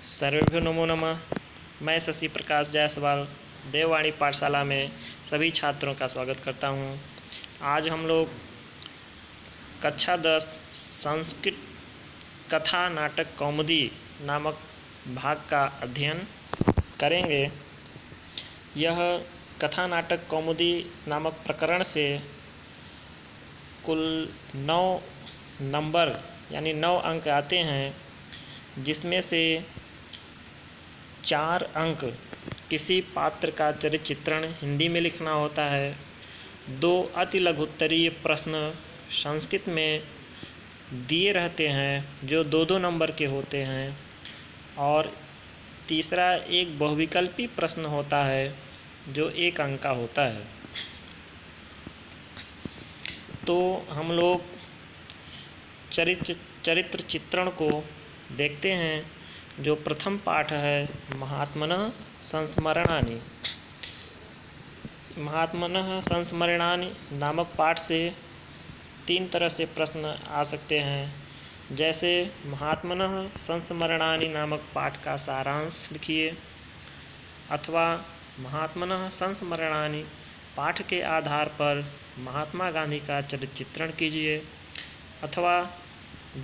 सर्वेभ्यो नमो नमः। मैं शशि प्रकाश जायसवाल देववाणी पाठशाला में सभी छात्रों का स्वागत करता हूं। आज हम लोग कक्षा 10 संस्कृत कथा नाटक कौमुदी नामक भाग का अध्ययन करेंगे। यह कथा नाटक कौमुदी नामक प्रकरण से कुल 9 नंबर यानी 9 अंक आते हैं, जिसमें से 4 अंक किसी पात्र का चरित्र चित्रण हिंदी में लिखना होता है, 2 अति लघुत्तरीय प्रश्न संस्कृत में दिए रहते हैं जो 2-2 नंबर के होते हैं, और तीसरा एक बहुविकल्पी प्रश्न होता है जो 1 अंक का होता है। तो हम लोग चरित्र चित्रण को देखते हैं। जो प्रथम पाठ है महात्मनः संस्मरणानि। महात्मनः संस्मरणानि नामक पाठ से 3 तरह से प्रश्न आ सकते हैं। जैसे महात्मनः संस्मरणानि नामक पाठ का सारांश लिखिए, अथवा महात्मनः संस्मरणानि पाठ के आधार पर महात्मा गांधी का चरित्र चित्रण कीजिए, अथवा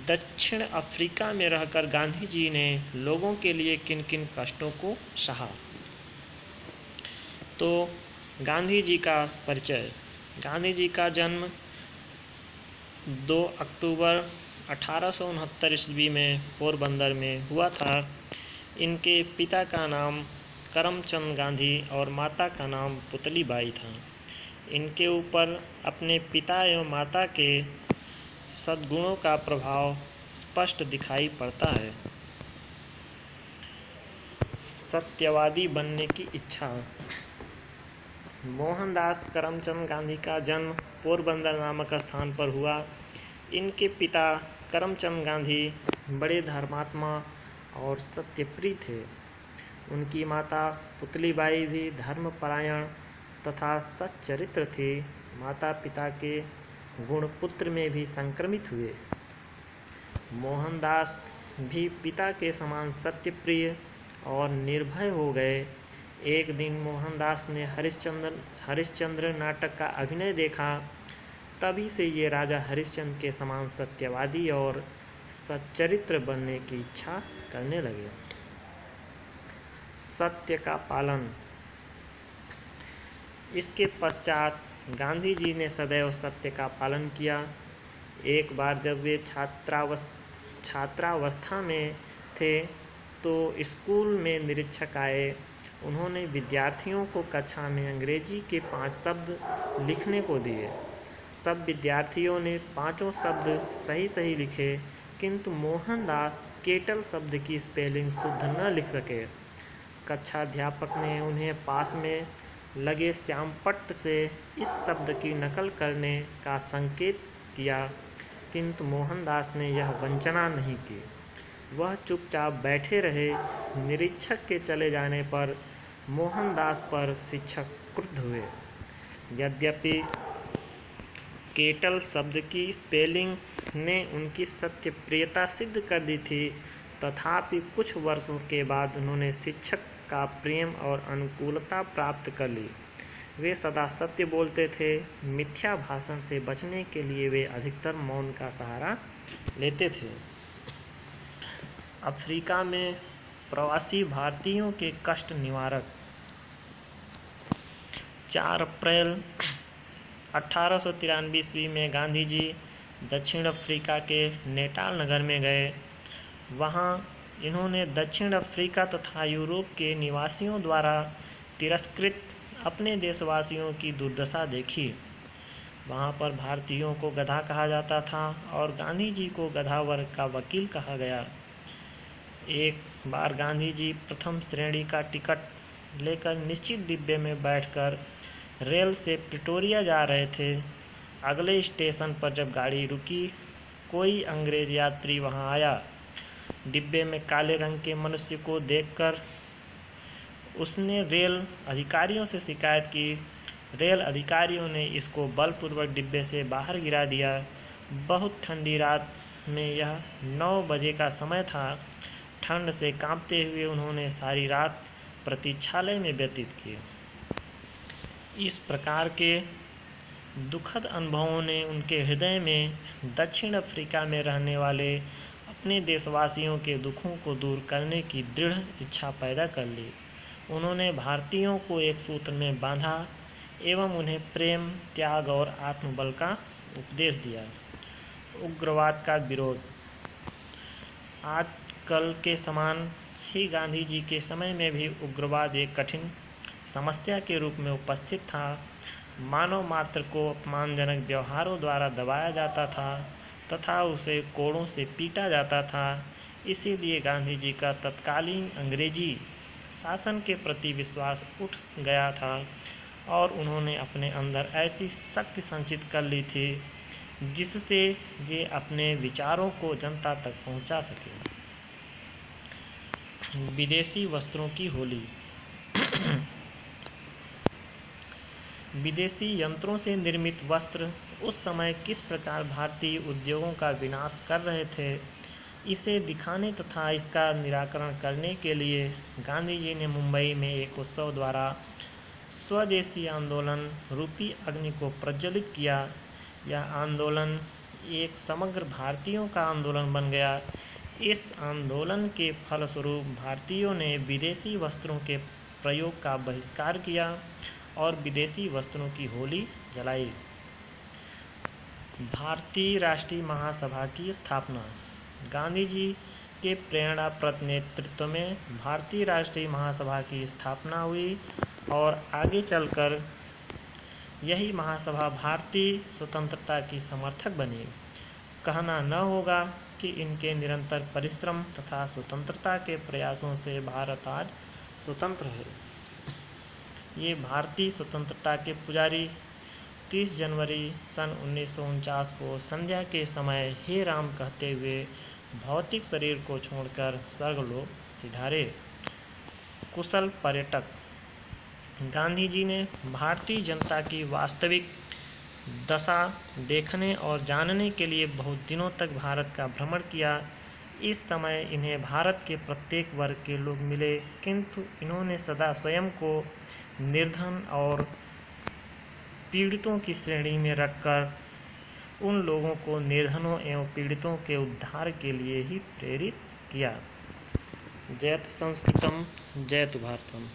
दक्षिण अफ्रीका में रहकर गांधी जी ने लोगों के लिए किन किन कष्टों को सहा। तो गांधी जी का परिचय। गांधी जी का जन्म 2 अक्टूबर 1869 ईस्वी में पोरबंदर में हुआ था। इनके पिता का नाम करमचंद गांधी और माता का नाम पुतली बाई था। इनके ऊपर अपने पिता एवं माता के सद्गुणों का प्रभाव स्पष्ट दिखाई पड़ता है। सत्यवादी बनने की इच्छा। मोहनदास करमचंद गांधी का जन्म पोरबंदर नामक स्थान पर हुआ। इनके पिता करमचंद गांधी बड़े धर्मात्मा और सत्यप्रिय थे। उनकी माता पुतली बाई भी धर्मपरायण तथा सच्चरित्र थी। माता पिता के गुण पुत्र में भी संक्रमित हुए। मोहनदास भी पिता के समान सत्यप्रिय और निर्भय हो गए। एक दिन मोहनदास ने हरिश्चंद्र नाटक का अभिनय देखा। तभी से ये राजा हरिश्चंद्र के समान सत्यवादी और सच्चरित्र बनने की इच्छा करने लगे। सत्य का पालन। इसके पश्चात गांधी जी ने सदैव सत्य का पालन किया। एक बार जब वे छात्रावस्था में थे तो स्कूल में निरीक्षक आए। उन्होंने विद्यार्थियों को कक्षा में अंग्रेजी के 5 शब्द लिखने को दिए। सब विद्यार्थियों ने 5 शब्द सही लिखे, किंतु मोहनदास केटल शब्द की स्पेलिंग शुद्ध न लिख सके। कक्षाध्यापक ने उन्हें पास में लगे श्यामपट्ट से इस शब्द की नकल करने का संकेत किया, किंतु मोहनदास ने यह वंचना नहीं की। वह चुपचाप बैठे रहे। निरीक्षक के चले जाने पर मोहनदास पर शिक्षक क्रुद्ध हुए। यद्यपि केटल शब्द की स्पेलिंग ने उनकी सत्यप्रियता सिद्ध कर दी थी, तथापि कुछ वर्षों के बाद उन्होंने शिक्षक का प्रेम और अनुकूलता प्राप्त कर ली। वे सदा सत्य बोलते थे। मिथ्या भाषण से बचने के लिए वे अधिकतर मौन का सहारा लेते थे। अफ्रीका में प्रवासी भारतीयों के कष्ट निवारक। 4 अप्रैल 1893 ईस्वी में गांधी जी दक्षिण अफ्रीका के नेटाल नगर में गए। वहां इन्होंने दक्षिण अफ्रीका तथा यूरोप के निवासियों द्वारा तिरस्कृत अपने देशवासियों की दुर्दशा देखी। वहां पर भारतीयों को गधा कहा जाता था और गांधी जी को गधा वर्ग का वकील कहा गया। एक बार गांधी जी प्रथम श्रेणी का टिकट लेकर निश्चित डिब्बे में बैठकर रेल से प्रिटोरिया जा रहे थे। अगले स्टेशन पर जब गाड़ी रुकी, कोई अंग्रेज यात्री वहां आया। डिब्बे में काले रंग के मनुष्य को देखकर उसने रेल अधिकारियों से शिकायत की। रेल अधिकारियों ने इसको बलपूर्वक डिब्बे से बाहर गिरा दिया। बहुत ठंडी रात में यह 9 बजे का समय था। ठंड से कांपते हुए उन्होंने सारी रात प्रतीक्षालय में व्यतीत की। इस प्रकार के दुखद अनुभवों ने उनके हृदय में दक्षिण अफ्रीका में रहने वाले अपने देशवासियों के दुखों को दूर करने की दृढ़ इच्छा पैदा कर ली। उन्होंने भारतीयों को एक सूत्र में बांधा एवं उन्हें प्रेम, त्याग और आत्मबल का उपदेश दिया। उग्रवाद का विरोध। आजकल के समान ही गांधी जी के समय में भी उग्रवाद एक कठिन समस्या के रूप में उपस्थित था। मानव मात्र को अपमानजनक व्यवहारों द्वारा दबाया जाता था तथा उसे कोड़ों से पीटा जाता था। इसीलिए गांधी जी का तत्कालीन अंग्रेजी शासन के प्रति विश्वास उठ गया था और उन्होंने अपने अंदर ऐसी शक्ति संचित कर ली थी जिससे ये अपने विचारों को जनता तक पहुंचा सके। विदेशी वस्त्रों की होली। विदेशी यंत्रों से निर्मित वस्त्र उस समय किस प्रकार भारतीय उद्योगों का विनाश कर रहे थे, इसे दिखाने तथा इसका निराकरण करने के लिए गांधी जी ने मुंबई में एक उत्सव द्वारा स्वदेशी आंदोलन रूपी अग्नि को प्रज्वलित किया। यह आंदोलन एक समग्र भारतीयों का आंदोलन बन गया। इस आंदोलन के फलस्वरूप भारतीयों ने विदेशी वस्त्रों के प्रयोग का बहिष्कार किया और विदेशी वस्त्रों की होली जलाई। भारतीय राष्ट्रीय महासभा की स्थापना। गांधी जी के प्रेरणाप्रद नेतृत्व में भारतीय राष्ट्रीय महासभा की स्थापना हुई और आगे चलकर यही महासभा भारतीय स्वतंत्रता की समर्थक बनी। कहना न होगा कि इनके निरंतर परिश्रम तथा स्वतंत्रता के प्रयासों से भारत आज स्वतंत्र है। ये भारतीय स्वतंत्रता के पुजारी 30 जनवरी सन 1949 को संध्या के समय हे राम कहते हुए भौतिक शरीर को छोड़कर स्वर्गलोक सिधारे। कुशल पर्यटक। गांधी जी ने भारतीय जनता की वास्तविक दशा देखने और जानने के लिए बहुत दिनों तक भारत का भ्रमण किया। इस समय इन्हें भारत के प्रत्येक वर्ग के लोग मिले, किंतु इन्होंने सदा स्वयं को निर्धन और पीड़ितों की श्रेणी में रखकर उन लोगों को निर्धनों एवं पीड़ितों के उद्धार के लिए ही प्रेरित किया। जयतु संस्कृतम, जयतु भारतम।